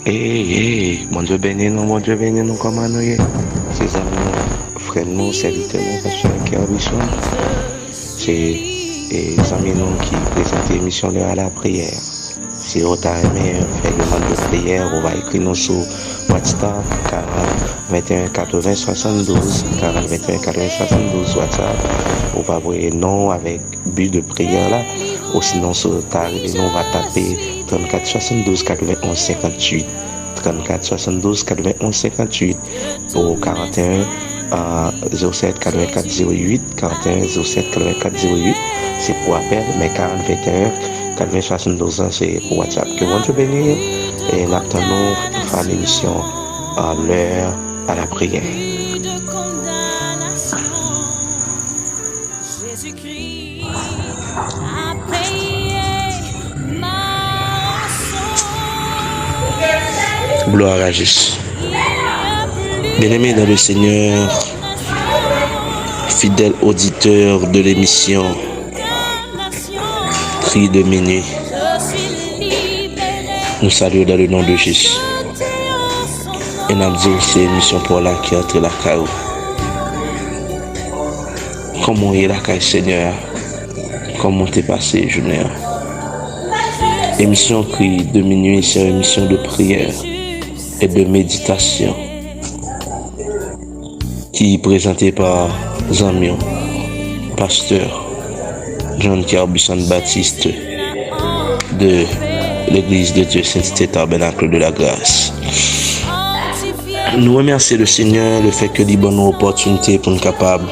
Mon Dieu béni nous, comment nous y est. Ses amis, frères nous, serviteurs nous, pasteur qui a besoin. C'est les amis nous qui présentent l'émission à la prière. Si vous avez aimé faire demande de prière, on va écrire nous sur WhatsApp 40 21 80 72 40 21 80 72 WhatsApp. On va envoyer non avec but de prière là. Ou sinon sur tarif, on va taper 34 72 91 58 34 72 91 58 au 41 07 84 08 41 07 84 08. C'est pour appel, mais 40 21 80 72 ans, c'est pour WhatsApp. Que bon Dieu bénisse et nous attendons faire l'émission à l'heure à la prière. Gloire à Jésus. Bien-aimés dans le Seigneur, fidèles auditeurs de l'émission Cri de minuit, nous saluons dans le nom de Jésus. Et nous disons c'est une mission pour la qui entre la caille. Comment est la caille, Seigneur? Comment t'es passé, journée? Émission Cri de minuit, c'est une émission de prière et de méditation qui est présentée par Zamion, pasteur John Carbusson Baptiste de l'église de Dieu Sainteté Tabernacle de la Grâce. Nous remercions le Seigneur le fait que nous avons une opportunité pour nous capables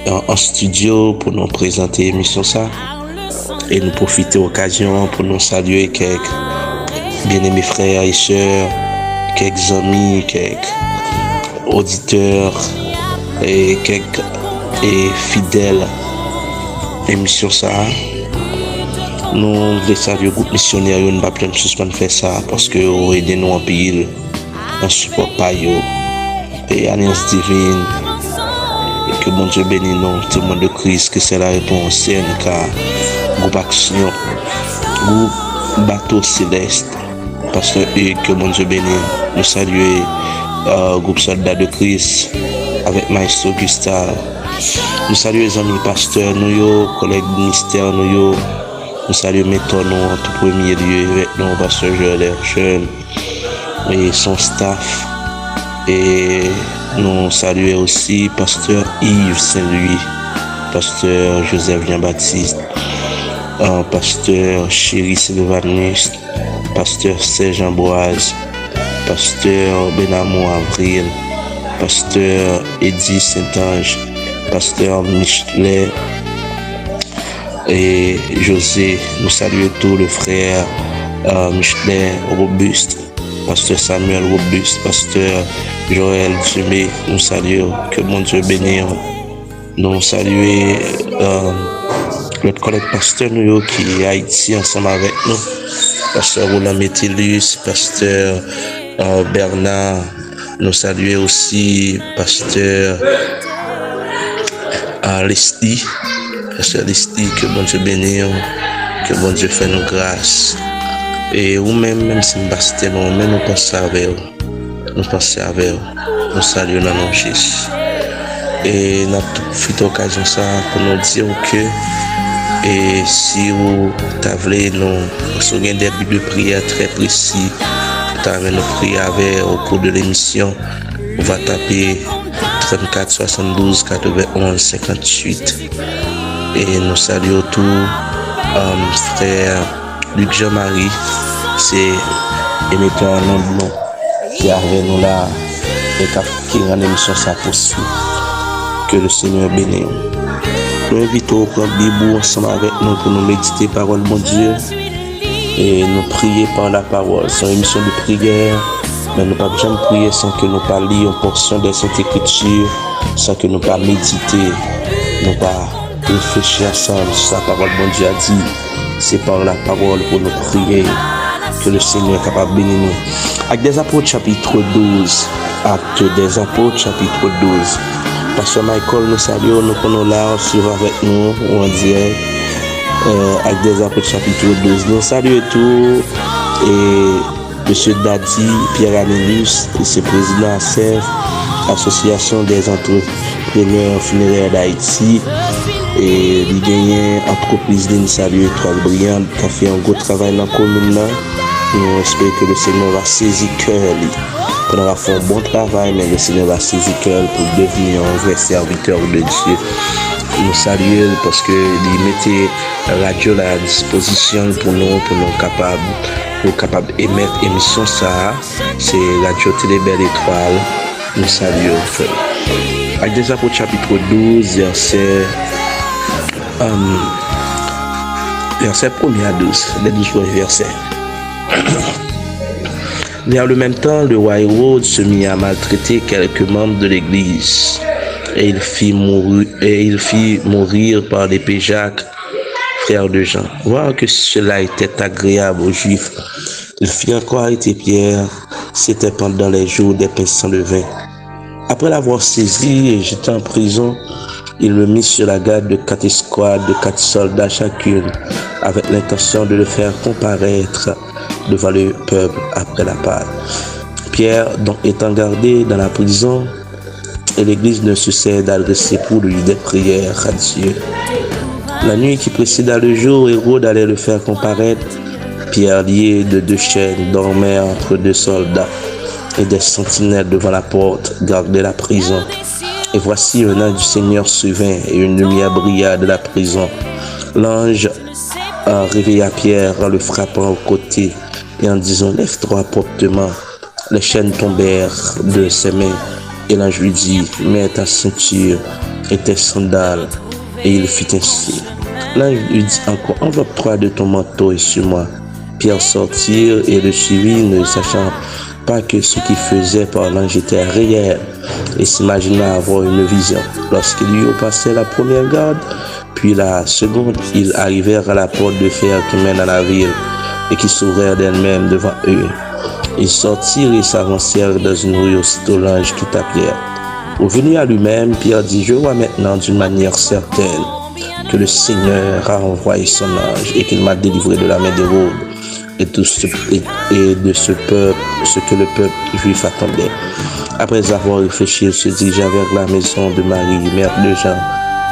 en studio pour nous présenter l'émission ça et nous profiter de l'occasion pour nous saluer quelques bien-aimés frères et sœurs, quelques amis, quelques auditeurs et quelques fidèles émission ça. Nous voulons saluer le groupe missionnaire, nous ne pouvons pas suspendre faire ça parce que vous aidez nous en pays, en support par eux et alliance divine. Et que mon Dieu bénisse nous, tout le monde de Christ, que c'est la réponse, c'est un cas, groupe action, groupe bateau céleste, parce que mon Dieu bénisse, nous saluer groupe soldat de Christ avec Maestro Gustave. Nous saluons les amis pasteurs, nous, collègues ministères, nous saluons Méthode, en tout premier lieu, avec nous, pasteur Joël Jeune et son staff. Et nous saluons aussi pasteur Yves Saint-Louis, pasteur Joseph Jean-Baptiste, pasteur Chéri Sylvanus, pasteur Serge Amboise, pasteur Benamou Avril, pasteur Eddie Saint-Ange, pasteur Michelet et José. Nous saluons tous les frères Michelet Robuste, pasteur Samuel Robuste, pasteur Joël Djemé. Nous saluons, que mon Dieu bénisse. Nous saluons notre collègue pasteur nous qui est Haïti ensemble avec nous, pasteur Roland Métellus, pasteur Bernard. Nous saluons aussi pasteur Leslie, pasteur Leslie, que bon Dieu bénisse, que bon Dieu fait nos grâces. Et même si nous bastons, nous pensons avec vous, nous saluons dans nos Jésus. Et nous avons fait l'occasion ça pour nous dire que et si vous avez des bibles de prière très précis, vous avez nous prier avec au cours de l'émission, on va taper 34 72 91 58. Et nous saluons tous frère Luc Jean-Marie, c'est émetteur en nom de nous qui est avec nous là et qui rend l'émission ça possible. Que le Seigneur bénisse. Nous invitons à prendre la Bible ensemble avec nous pour nous méditer la parole de mon Dieu et nous prier par la parole. C'est une émission de prière, mais nous ne pouvons jamais prier sans que nous parlions une portion de cette écriture, sans que nous ne méditer, nous pas réfléchir ensemble sur la parole de mon Dieu a dit. C'est par la parole pour nous prier que le Seigneur est capable de bénir nous. Actes des Apôtres chapitre 12. Actes des Apôtres chapitre 12. Pasteur Michael, nous saluons, nous prenons là, suivre avec nous, on dirait, Actes des Apôtres chapitre 12. Nous saluons tout et M. Dadi Pierre Amelius, c'est président ACEF, Association des entrepreneurs funéraires d'Haïti. Et il gagne entreprise d'Initiative Étoile Brillante qui a fait un gros travail dans la commune. Nous espérons que le Seigneur va saisir cœur. On va faire un bon travail, mais le Seigneur va saisir cœur pour devenir un vrai serviteur de Dieu. Nous saluons parce que il mettait la radio à disposition pour nous capables d'émettre émission ça. C'est Radio Télé Belle Étoile. Nous saluons. Avec des apôtres chapitre 12, verset 1er à 12, les 12 premiers versets. Vers le même temps, le roi Hérode se mit à maltraiter quelques membres de l'église, et il fit mourir par l'épée Jacques, frère de Jean. Voir que cela était agréable aux Juifs, il fit encore arrêter Pierre. C'était pendant les jours des pains sans levain. Après l'avoir saisi et jeté en prison, il le mit sur la garde de 4 escouades de 4 soldats chacune, avec l'intention de le faire comparaître devant le peuple après la Pâque. Pierre, donc, étant gardé dans la prison, et l'église ne cessait d'adresser pour lui des prières à Dieu. La nuit qui précéda le jour, Hérode allait le faire comparaître. Pierre, lié de 2 chaînes, dormait entre 2 soldats, et des sentinelles devant la porte gardaient la prison. Et voici un ange du Seigneur survint, et une lumière brilla de la prison. L'ange réveilla Pierre en le frappant au côté et en disant: lève-toi promptement. Les chaînes tombèrent de ses mains, et l'ange lui dit: mets ta ceinture et tes sandales. Et il fit ainsi. L'ange lui dit encore: enveloppe-toi de ton manteau et suis-moi. Pierre sortit et le suivit, ne sachant pas que ce qu'il faisait par l'ange était réel, et s'imagina avoir une vision. Lorsqu'il eut passé la première garde, puis la seconde, ils arrivèrent à la porte de fer qui mène à la ville, et qui s'ouvrirent d'elle-même devant eux. Ils sortirent et s'avancèrent dans une rue, aussitôt l'ange quitta Pierre. Revenu à lui-même, Pierre dit: je vois maintenant d'une manière certaine que le Seigneur a envoyé son ange et qu'il m'a délivré de la main d'Hérode et de ce peuple, ce que le peuple juif attendait. Après avoir réfléchi, il se dirigea vers la maison de Marie, mère de Jean,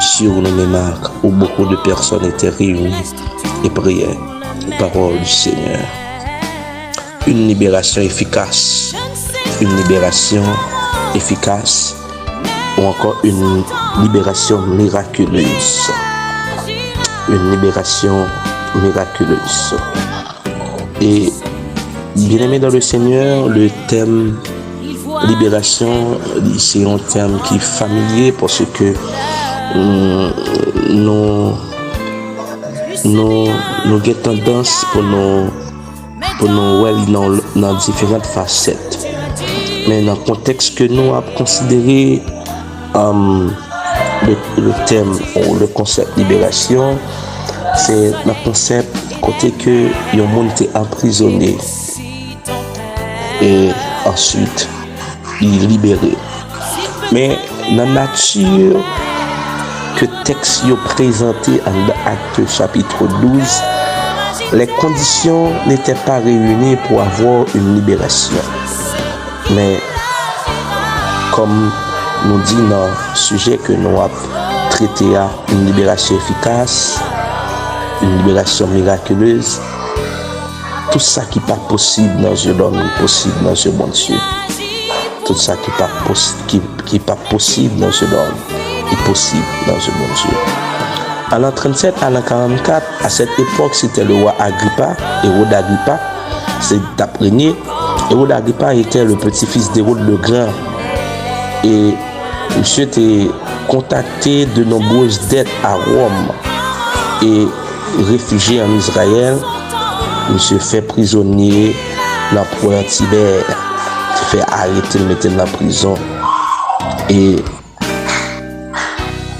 surnommée Marc, où beaucoup de personnes étaient réunies et priaient. Parole du Seigneur. Une libération efficace, ou encore une libération miraculeuse. Une libération miraculeuse. Et bien aimé dans le Seigneur, le thème libération, c'est un thème qui est familier parce que nous avons tendance pour nous voir dans différentes facettes. Mais dans le contexte que nous avons considéré le thème ou le concept libération, c'est le concept côté que le monde était emprisonné et ensuite il est libéré. Mais dans la nature que le texte est présenté en Actes chapitre 12, les conditions n'étaient pas réunies pour avoir une libération. Mais comme nous dit dans le sujet que nous avons traité à une libération efficace, une libération miraculeuse, tout ça qui n'est pas possible dans un homme est possible dans un bon Dieu. Tout ça qui n'est pas possible dans un homme est possible dans un bon Dieu. À l'an 37, à l'an 44, à cette époque, c'était le roi Agrippa, Hérode Agrippa, c'est d'après-né. Hérode Agrippa était le petit-fils d'Hérode le Grand. Et monsieur était contacté de nombreuses dettes à Rome et réfugié en Israël. Monsieur fait prisonnier l'empereur Tibère, fait arrêter, le mettre dans la prison. Et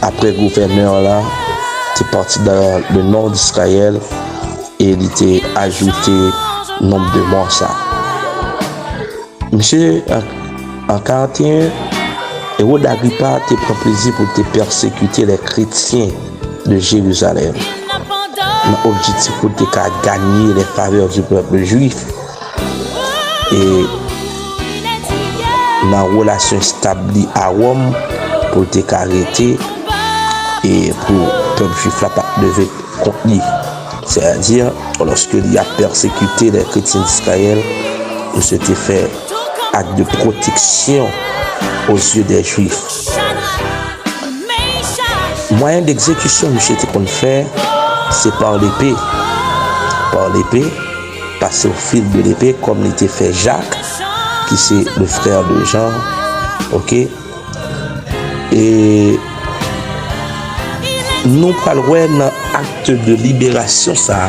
après gouverneur là, était parti dans le nord d'Israël et il était ajouté nombre de morts ça. Monsieur en 41, Hérode Agrippa te prend plaisir pour te persécuter les chrétiens de Jérusalem. L'objectif pour te gagner les faveurs du peuple juif. et dans relation établie à Rome pour te arrêter et pour peuple juif là devait contre. C'est-à-dire, lorsque il a persécuté les chrétiens d'Israël, il s'était fait acte de protection aux yeux des juifs. Moyen d'exécution, monsieur était qu'on fait, c'est par l'épée. Par l'épée, passer au fil de l'épée, comme l'était fait Jacques, qui c'est le frère de Jean. Ok? Et nous parlons d'un acte de libération, ça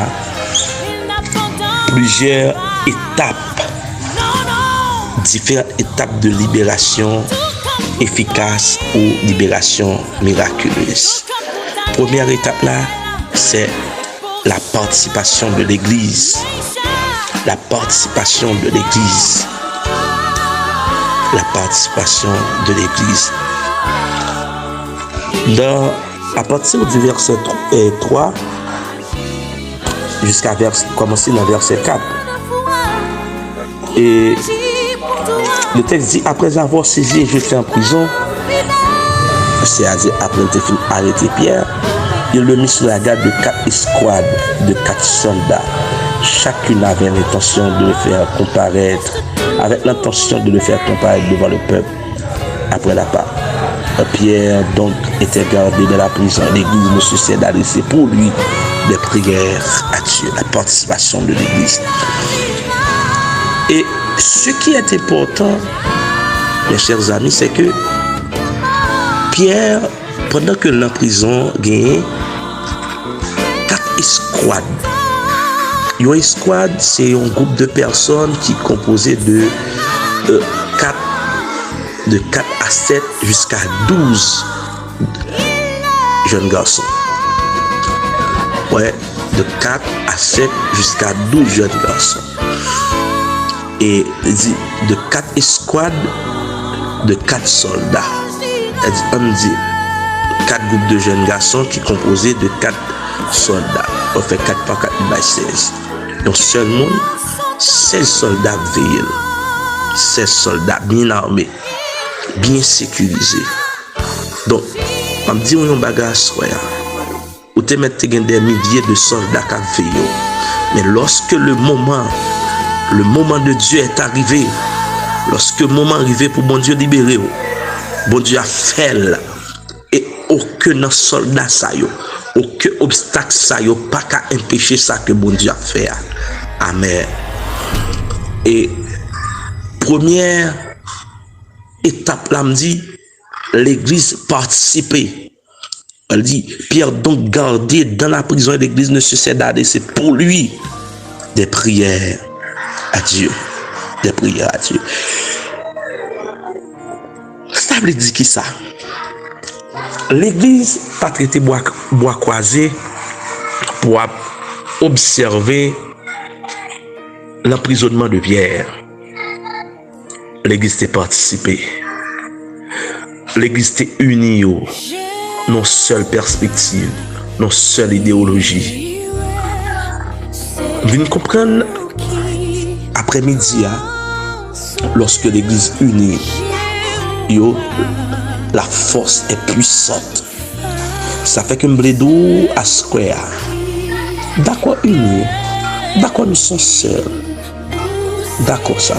plusieurs étapes, différentes étapes de libération efficace ou libération miraculeuse. Première étape là, c'est la participation de l'Église. La participation de l'Église. La participation de l'Église. À partir du verset 3 jusqu'à commencer dans verset 4. Et le texte dit, après avoir saisi et jeté en prison, c'est-à-dire après avoir arrêté Pierre, il le mit sous la garde de 4 escouades, de 4 soldats. Chacune avait l'intention de le faire comparaître, avec l'intention de le faire comparaître devant le peuple après la part. Pierre donc était gardé dans la prison. L'église ne cessait d'adresser pour lui des prières à Dieu, la participation de l'église. Et ce qui est important, mes chers amis, c'est que Pierre, pendant que la prison gagnait 4 escouades. Une escouade, c'est un groupe de personnes qui est composé de 4 à 7 jusqu'à 12 jeunes garçons. Ouais, de 4 à 7 jusqu'à 12 jeunes garçons. Et de 4 escouades, de 4 soldats. On dit 4 groupes de jeunes garçons qui sont composés de 4 soldats. On fait 4 par 4 by 16. Donc seulement 16 soldats veillent. 16 soldats bien armés, bien sécurisés. Donc, on me dit un bagage, ou te mettre des milliers de soldats qui veillent. Mais lorsque le moment de Dieu est arrivé, lorsque le moment est arrivé pour bon Dieu libérer, bon Dieu a fait là, et aucun soldat ça yo, aucun obstacle ça yo, pas qu'à empêcher ça que bon Dieu a fait. Amen. Et première étape là me dit, l'église participait. Elle dit, Pierre donc gardé dans la prison, l'église ne cessait d'adresser pour lui des prières à Dieu. Des prières à Dieu. Ça veut dire qui ça? L'église pas traité bois croisé pour observer l'emprisonnement de Pierre. L'église était participée. L'église était unie. Non seule perspective, non seule idéologie. Vous comprenez, après-midi, lorsque l'église unie, la force est puissante. Ça fait qu'un blédou à square. D'accord, unis. D'accord, nous sommes seuls. D'accord, ça.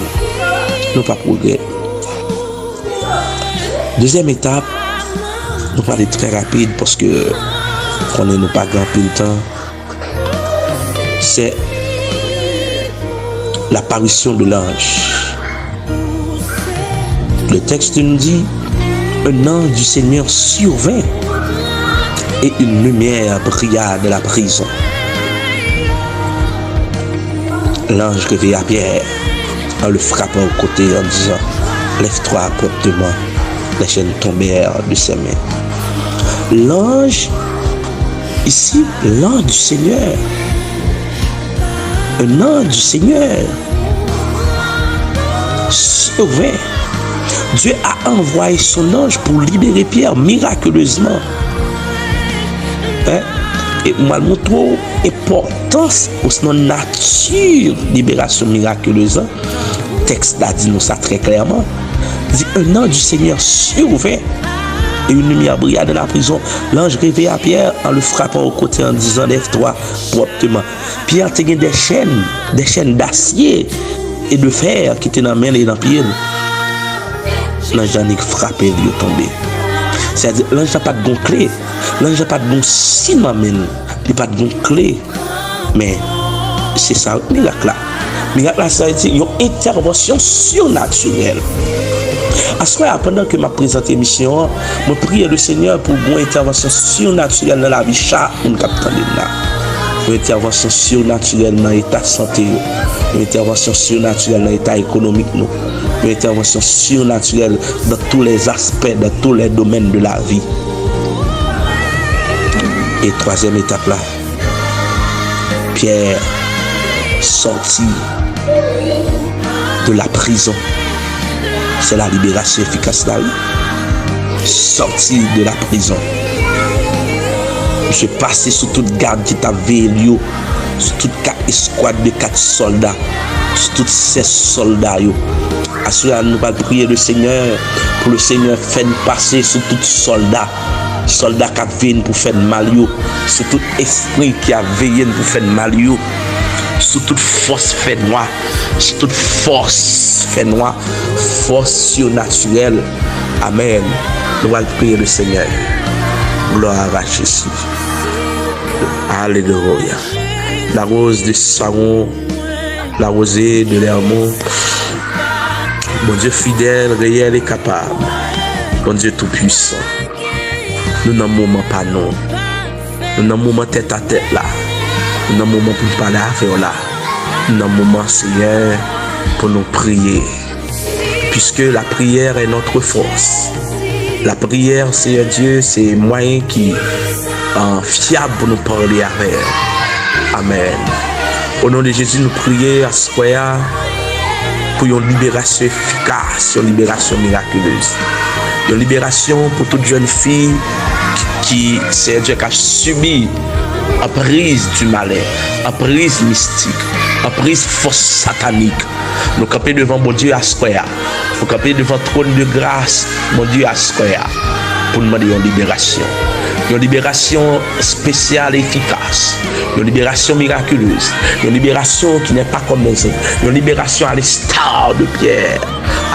Nous pas progrès. Deuxième étape, nous allons aller très rapide parce que on n'est pas grand peu de temps. C'est l'apparition de l'ange. Le texte nous dit, un ange du Seigneur survint et une lumière brilla de la prison. L'ange réveilla Pierre en le frappant au côté en disant, lève-toi promptement. Les chaînes tombèrent de ses mains. L'ange, ici, l'ange du Seigneur. Un ange du Seigneur survint. Dieu a envoyé son ange pour libérer Pierre miraculeusement. Et moi, je montre l'importance pour notre nature libération miraculeuse. texte là dit nous ça très clairement. Il dit un ange du Seigneur survint et une lumière brilla dans la prison. L'ange réveilla Pierre en le frappant au côté en disant lève-toi promptement. Pierre tenait des chaînes d'acier et de fer qui étaient dans la main et dans le pied. L'ange a frappé, il est tombé. C'est-à-dire l'ange n'a pas de bon clé. L'ange n'a pas de bon signe, il n'a pas de bon clé. Mais c'est ça le miracle là. Le miracle là, ça a été une intervention surnaturelle. À ce moment, pendant que je présente l'émission, je prie le Seigneur pour une intervention surnaturelle dans la vie de chaque capitaine là. Une intervention surnaturelle dans l'état de santé, une intervention surnaturelle dans l'état économique, une intervention surnaturelle dans tous les aspects, dans tous les domaines de la vie. Et troisième étape là, Pierre sorti de la prison. C'est la libération efficace là. Sorti de la prison. Je passais sous toute garde qui t'a veillé, sur toute escouade de 4 soldats, sur toutes ces soldats. À cela, nous allons prier le Seigneur pour le Seigneur faire passer sur tout soldat. Soldat qui viennent pour faire mal, sur tout esprit qui a veillé pour faire mal, sur toute force fait noir, sur toute force fait noir, force surnaturelle. Amen. Nous allons prier le Seigneur. Gloire à Jésus. Alléluia. La rose de Saron, la rosée de l'Hermon. Mon Dieu fidèle, réel et capable. Mon Dieu tout-puissant. Nous n'avons moment pas non. Nous n'avons moment tête à tête là. Nous n'avons moment pour parler avec là. Nous n'avons moment, Seigneur, pour nous prier. Puisque la prière est notre force. La prière, Seigneur Dieu, c'est un moyen qui est fiable pour nous parler avec. Amen. Au nom de Jésus, nous prions à ce soir pour une libération efficace, une libération miraculeuse. Une libération pour toute jeune fille qui, Seigneur Dieu, a subi la prise du malheur, la prise mystique, la prise force satanique. Nous camper devant mon Dieu à ce soir. Nous camper devant le trône de grâce, mon Dieu à ce soir, pour nous demander une libération. Une libération spéciale et efficace. Une libération miraculeuse. Une libération qui n'est pas comme les autres. Une libération à l'instar de Pierre.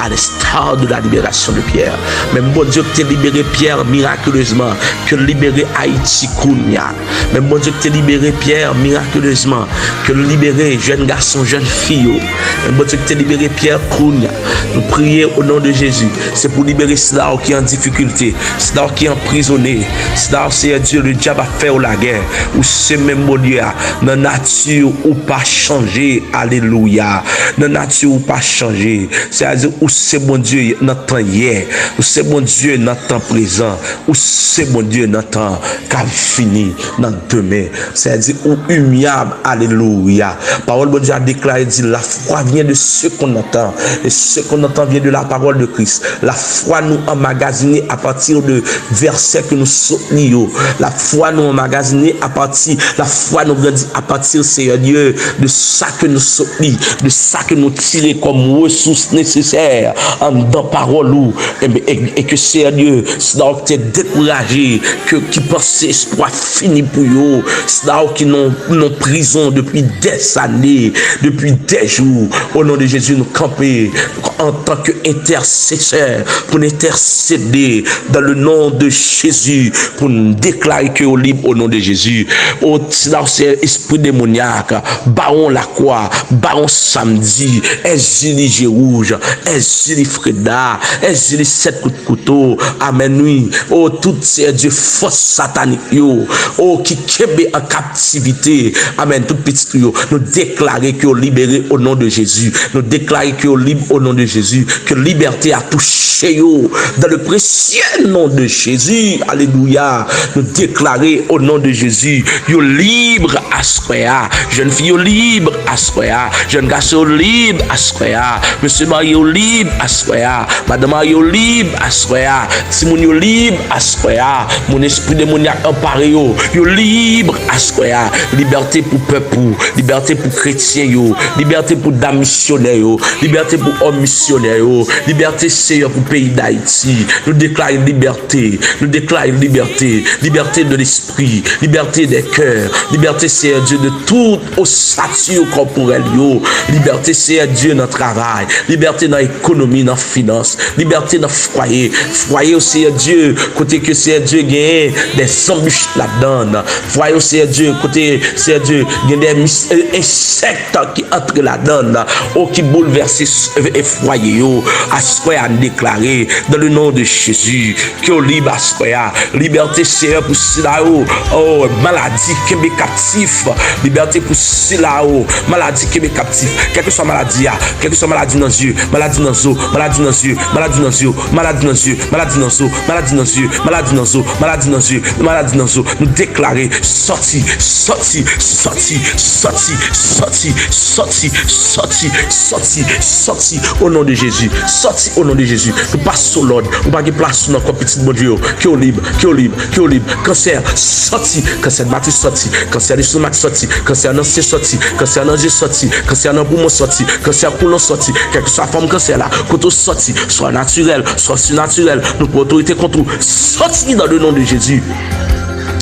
À l'instar de la libération de Pierre. Même bon Dieu qui t'a libéré Pierre miraculeusement, que libéré Haïti Kounia. Même bon Dieu qui t'a libéré Pierre miraculeusement, que libéré jeune garçon, jeune fille. Même bon Dieu qui t'a libéré Pierre Kounia. Nous prions au nom de Jésus. C'est pour libérer cela qui est en difficulté, cela qui est emprisonné, cela c'est Dieu, le diable a fait la guerre. Ou c'est même mon Dieu, dans la nature ou pas changer. Alléluia. Dans la nature ou pas changer. C'est-à-dire où c'est mon Dieu notre temps hier, où c'est mon Dieu notre temps présent, où c'est mon Dieu notre temps qu'a fini dans demain. C'est-à-dire où humiliable. Alléluia. Parole de Dieu a déclaré, dit la foi vient de ce qu'on entend et ce qu'on entend vient de la parole de Christ. La foi nous emmagasinée à partir de versets que nous soutenons. La foi nous emmagasinée à partir, la foi nous grandit à partir, Seigneur Dieu, de ça que nous soutenons, de ça que nous tirons comme ressources nécessaires en dans parole et que Seigneur Dieu, c'est là qui est découragé, qui pense espoir fini pour eux, c'est là qui n'ont prison depuis des années, depuis des jours. Au nom de Jésus, nous camper en tant qu'intercesseur pour intercéder dans le nom de Jésus, pour nous déclarer que au libre au nom de Jésus. Au c'est esprit démoniaque, baron la croix, baron samedi, Ezili rouge, Ezili Freda, Ezili 7 coups de couteau, amen oui. Oh tout c'est Dieu force satanique yo, oh qui kebe en captivité, amen tout petit yo, nous déclarer que libéré au nom de Jésus, nous déclarer que libre au nom de Jésus, que liberté a touché yo dans le précieux nom de Jésus. Alléluia. Nous déclarer au nom de Jésus, yo libre à soya, jeune fille yo libre à soya, jeune garçon libre à soya, monsieur Marie yo libre libre à soya. Madame yo libre à soya. Si mon yo libre à soya. Mon esprit démoniaque emparé yo libre à soya. Liberté pour peuple, liberté pour chrétiens yo, liberté pour dames missionnaires yo, liberté pour hommes missionnaires yo, liberté Seigneur pour le pays d'Haïti. Nous déclarons liberté, nous déclarons liberté, liberté de l'esprit, liberté des cœurs, liberté Seigneur Dieu de toute ossature corporelle yo, liberté Seigneur Dieu dans le travail, liberté dans l'économie, dans la finance, liberté dans le foyer, foyer au Seigneur Dieu, côté que Seigneur Dieu gagne des embûches là-dedans, foyer au Seigneur Dieu, côté Seigneur Dieu, gagne des insectes qui entrent là-dedans, qui bouleversent et foyer yo, à ce qu'on a déclaré dans le nom de Jésus, que au libre à ce qu'on a, liberté Seigneur pour cela, oh, maladie qui est captif, liberté pour cela, maladie qui est captif, quelle que soit maladie, quelle que soit maladie dans les yeux, maladie dans les os, maladie dans les yeux, maladie dans les yeux, maladie dans les yeux, maladie dans les os, maladie dans les yeux, maladie dans les os, maladie dans les yeux, maladie dans les os, nous déclarer sorti, sorti, sorti, sorti, sorti, sorti, sorti, sorti, sorti au nom de Jésus, sorti au nom de Jésus. Nous passons l'ordre, nous pas de place dans notre petit bon Dieu, qui est libre, qui est libre, qui est libre. Cancer sorti, cancer de matrice sorti, cancer de stomac sorti, cancer de l'ancien sorti, cancer d'angé sorti, cancer de poumon sorti, cancer poumon sorti, quelle que soit la forme cancer là, quand sorti, soit naturel, soit surnaturel, nous pour autorité contre sorti dans le nom de Jésus.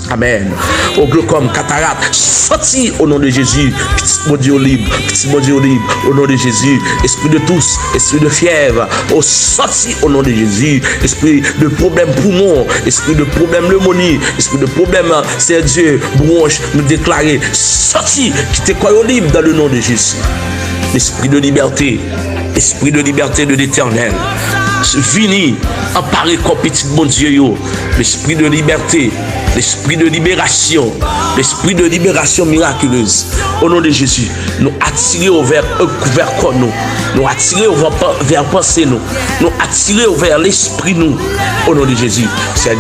Amen. Au glaucome, cataracte, sorti au nom de Jésus. Petit bon Dieu libre, petit bon Dieu libre, au nom de Jésus. Esprit de tous, esprit de fièvre, au sorti au nom de Jésus. Esprit de problème poumon, esprit de problème pneumonie, esprit de problème, c'est Dieu, bronche, nous déclarer sorti, qui te croit libre dans le nom de Jésus. L'esprit de liberté de l'Éternel. Vini, emparé comme petit bon Dieu, l'esprit de liberté, l'esprit de libération miraculeuse. Au nom de Jésus, nous attirer vers nous, nous attirer vers pensée nous attirer vers l'esprit nous. Au nom de Jésus, c'est un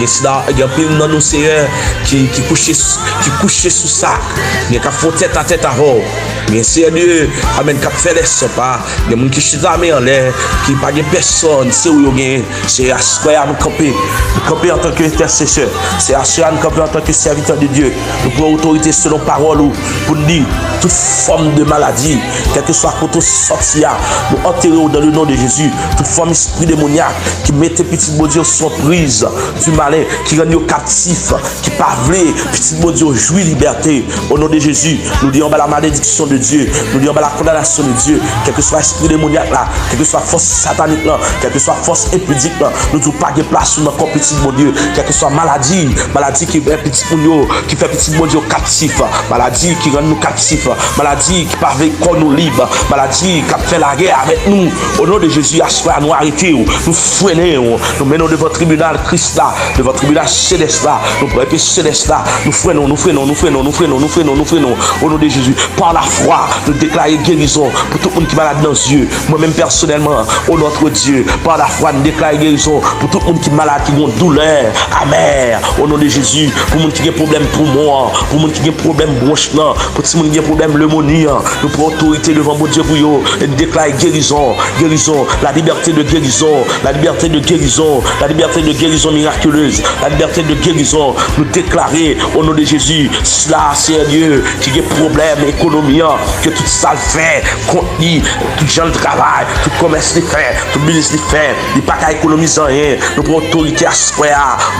il y a plein dans nous Seigneur qui couchait sous ça, il y a qu'à faire tête à tête à haut. Bien Seigneur Dieu, amen, qui fait les sopas, il y a des gens qui chutent la main en l'air, qui pas de personne, c'est où il y a, c'est à ce qu'on a camper en tant qu'intercesseur, c'est à ce qu'on a camper en tant que serviteur de Dieu, nous prenons autorité selon parole pour dire toute forme de maladie, quel que soit quand on sortit, nous enterrons dans le nom de Jésus, toute forme d'esprit démoniaque qui mettait petit bon Dieu sur prise du malin, qui rend captif, qui parle, petit bon Dieu jouit liberté. Au nom de Jésus, nous disons la malédiction de Dieu, nous disons la condamnation de Dieu, quel que soit l'esprit démoniaque là, quelle que soit force satanique là, quelle que soit force impudique là, nous ne pas de place sur notre petit bon Dieu, quelle que soit maladie qui fait petit bon Dieu, qui fait petit bon Dieu captif, maladie qui rend nous captifs, maladie qui parle comme nous libres, maladie qui fait la guerre avec nous. Au nom de Jésus, à soi, nous arrêter, nous freiner, nous menons devant le tribunal Christ là, devant le tribunal céleste là, nous prenons céleste là, nous freinons. Au nom de Jésus, par la foi, nous déclarons guérison pour tout le monde qui est malade dans les yeux. Moi-même personnellement, au notre Dieu, par la foi, nous déclarons guérison pour tout le monde qui est malade, qui a une douleur amère. Au nom de Jésus, pour le monde qui a un problème poumon, pour le monde qui a un problème bronche, pour tout le monde qui a un problème pneumonie, nous prenons autorité devant mon Dieu pour eux et nous déclarons guérison, la liberté de guérison, la liberté de guérison miraculeuse, la liberté de guérison. Nous déclarer au nom de Jésus, cela c'est Dieu qui a des problèmes économiques, que tout ça le fait, contenu, tout gens le travail, tout commerce le fait, tout business le fait, il n'y a pas qu'à économiser rien. Nous prenons autorité à ce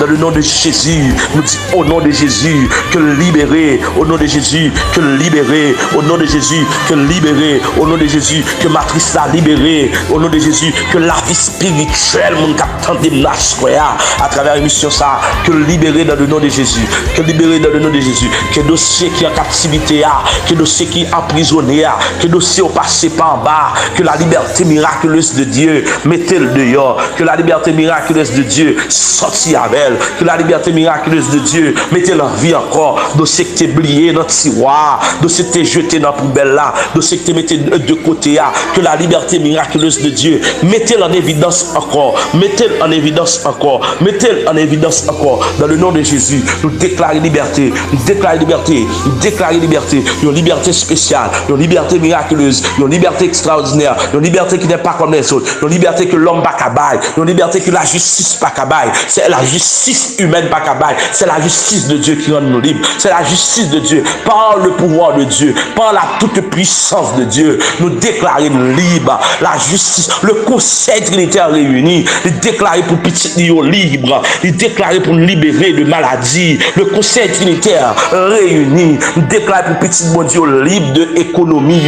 dans le nom de Jésus. Nous disons au nom de Jésus que libérer, au nom de Jésus que libérer, au nom de Jésus que libérer, au nom de Jésus que matrice la libérer, au nom de Jésus que la vie spirituelle, mon capitaine de à travers l'émission ça, que libérer dans le nom de Jésus, que libérer dans le nom de Jésus, que dossier qui est en captivité, que dossier qui est emprisonné, que dossier au passé par en bas, que la liberté miraculeuse de Dieu, mettez-le dehors, que la liberté miraculeuse de Dieu sorti avec elle, que la liberté miraculeuse de Dieu, mettez-le en vie encore, dossier que t'es oublié dans le tiroir, dossier que t'es jeté dans la poubelle là, dossier que t'es mettez de côté, que la liberté miraculeuse de Dieu, mettez-le en évidence encore, mettez-le en évidence encore, mettez-le en évidence encore, dans le nom de Jésus, nous déclarons liberté, nous déclarons liberté, nous déclarons liberté, une liberté spéciale spéciale, une liberté miraculeuse, une liberté extraordinaire, une liberté qui n'est pas comme les autres, une liberté que l'homme pas cabaye, une liberté que la justice pas cabaye. C'est la justice humaine pas cabaye. C'est la justice de Dieu qui rend nous libres. C'est la justice de Dieu. Par le pouvoir de Dieu, par la toute puissance de Dieu, nous déclarer libres. La justice, le conseil trinitaire réuni, il déclarer pour petit libre, il déclarer pour nous libérer de maladie. Le conseil trinitaire réuni, déclarer pour petit bon Dieu libre de économie.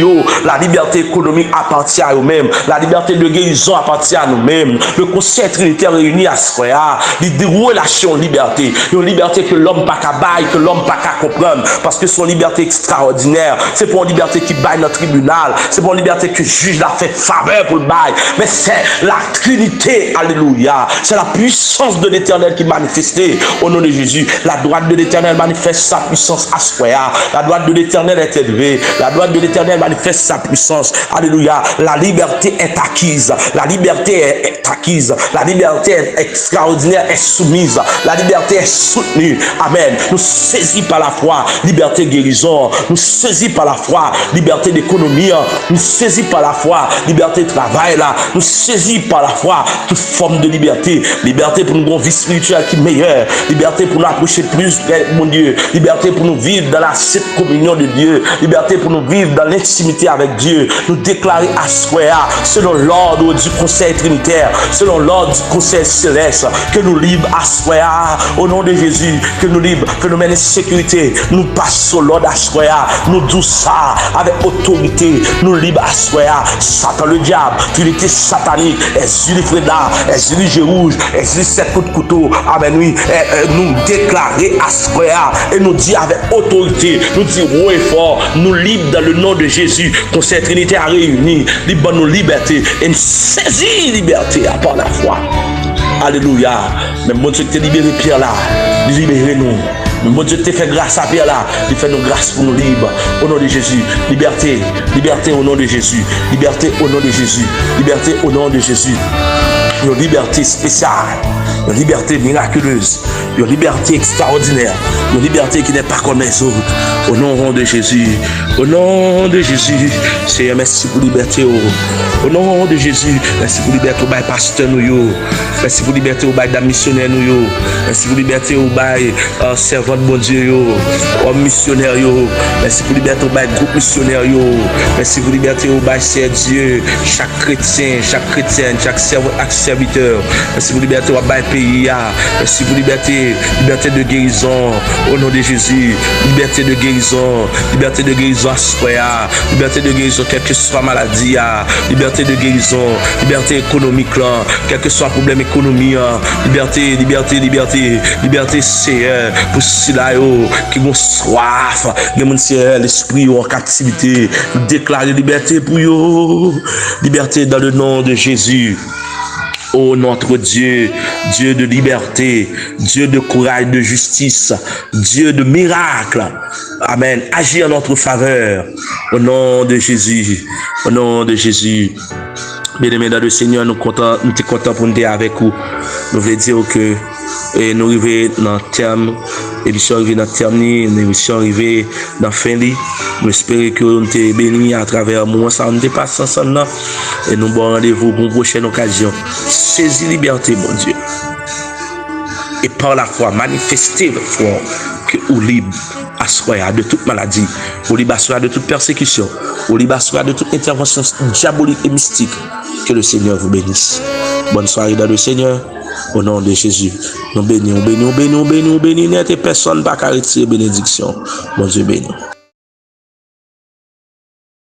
La liberté économique appartient à eux-mêmes. La liberté de guérison appartient à nous-mêmes. Le conseil trinitaire réuni à ce frère, il dit relation liberté. Une liberté que l'homme pas qu'à bailler, que l'homme pas qu'à comprendre. Parce que son liberté extraordinaire. C'est pour une liberté qui baille notre tribunal. C'est pour une liberté que le juge l'a fait faveur pour le bail. Mais c'est la Trinité. Alléluia. C'est la puissance de l'Éternel qui est manifestée au nom de Jésus. La droite de l'Éternel manifeste sa puissance à ce frère. La droite de l'Éternel est élevée. La droite de l'Éternel manifeste sa puissance. Alléluia. La liberté est acquise. La liberté est acquise. La liberté est extraordinaire, est soumise. La liberté est soutenue. Amen. Nous saisis par la foi. Liberté guérison. Nous saisis par la foi. Liberté d'économie. Nous saisis par la foi. Liberté de travail. Là. Nous saisis par la foi. Toute forme de liberté. Liberté pour nous avoir une vie spirituelle qui est meilleure. Liberté pour nous approcher plus de mon Dieu. Liberté pour nous vivre dans la sainte communion de Dieu. Liberté pour nous vivre dans l'intimité avec Dieu. Nous déclarer à soi, selon l'ordre du conseil trinitaire, selon l'ordre du conseil céleste, que nous libres à soi, au nom de Jésus, que nous libres, que nous menons sécurité. Nous passons l'ordre à soi, nous disons ça avec autorité. Nous libres à soi. Satan le diable, trinité satanique, est Freda, est rouge, est 7 coups de couteau. Amen, oui. Nous déclarer à soi et nous dire avec autorité, nous dire haut et fort, nous libres dans le nom de Jésus. Conseil trinitaire réuni, libre nos libertés et nous saisis liberté à part la foi. Alléluia. Mais mon Dieu, tu libéré Pierre là, libérez-nous. Mais mon Dieu, te fait grâce à Pierre là, il fait nos grâces pour nous libres. Au nom de Jésus, liberté, liberté au nom de Jésus, liberté au nom de Jésus, liberté au nom de Jésus. Une liberté spéciale, une liberté miraculeuse, une liberté extraordinaire, une liberté qui n'est pas comme les autres. Au nom de Jésus, au nom de Jésus, Seigneur, merci pour liberté. Au nom de Jésus, merci pour liberté au bail pasteur nous. Merci pour liberté au bail missionnaire nous. Merci pour liberté au bail servant de bon Dieu, homme missionnaire. Merci pour liberté au bail groupe missionnaire. Merci pour liberté au bail c'est Dieu, chaque chrétien, chaque chrétienne, chaque serviteur. Merci pour liberté au bail pays. Merci pour liberté de guérison. Au nom de Jésus, liberté de guérison, liberté de guérison à soi, liberté de guérison, quelle que soit maladie, liberté de guérison, liberté économique, là, quel que soit problème économique, liberté, Seigneur, pour ceux-là qui vont soif, l'esprit en captivité, déclarer liberté pour eux, liberté dans le nom de Jésus. Oh notre Dieu, Dieu de liberté, Dieu de courage, de justice, Dieu de miracle. Amen. Agis en notre faveur. Au nom de Jésus. Au nom de Jésus. Bien-aimés dans le Seigneur, nous sommes contents pour nous être avec vous. Nous voulons dire que nous arrivons dans le terme. L'émission arrivée dans le terme, l'émission arrivée dans la fin. Nous espérons que nous sommes bénis à travers moi. Ça nous dépasse ensemble. Et nous avons rendez-vous pour une prochaine occasion. Saisis liberté, mon Dieu. Et par la foi, manifestez votre foi que vous libre à soi de toute maladie, vous libre à soi de toute persécution, vous libre à soi de toute intervention diabolique et mystique. Que le Seigneur vous bénisse. Bonne soirée dans le Seigneur. Au nom de Jésus. Nous bénissons, bénis, net et personne pas qu'à retirer bénédiction. Bon Dieu béni.